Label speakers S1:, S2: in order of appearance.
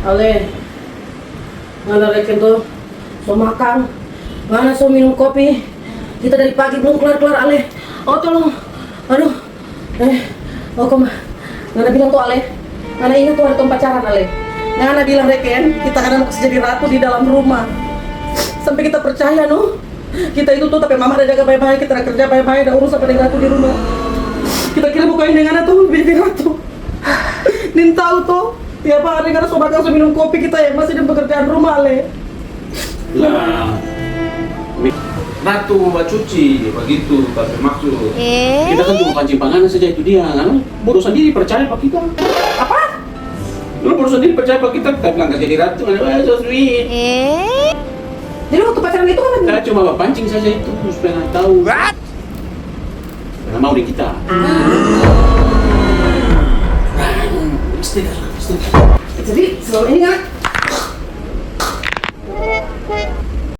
S1: Ale, mana reken tuh, so makan, mana so minum kopi. Kita dari pagi belum kelar-kelar Ale. Oh tolong, aduh, oh koma, Nana bilang tuh Ale, Nana ingat tuh hari tuh pacaran Ale. Nana bilang reken, kita kadang mau jadi ratu di dalam rumah. Sampai kita percaya no, kita itu tuh tapi mama ada jaga baik-baik, kita ada kerja baik-baik, ada urus apa dengan ratu di rumah. Kita kira bukain dengan tuh jadi ratu. Nin tahu tuh. Tiap hari karena sobat langsung minum kopi kita yang masih di pekerjaan rumah Le.
S2: Lah, ratu mau cuci begitu tapi maksud. Kita kan cuma pancing panganan saja itu dia, kan? Baru sendiri percaya pak kita.
S1: Apa?
S2: Lu baru sendiri percaya pak kita bilang jadi ratu, kan? So sweet.
S1: Jadi waktu pacaran itu kan
S2: Kita cuma pancing saja itu supaya nggak tahu. Karena mau di kita.
S1: jadi selama ini kan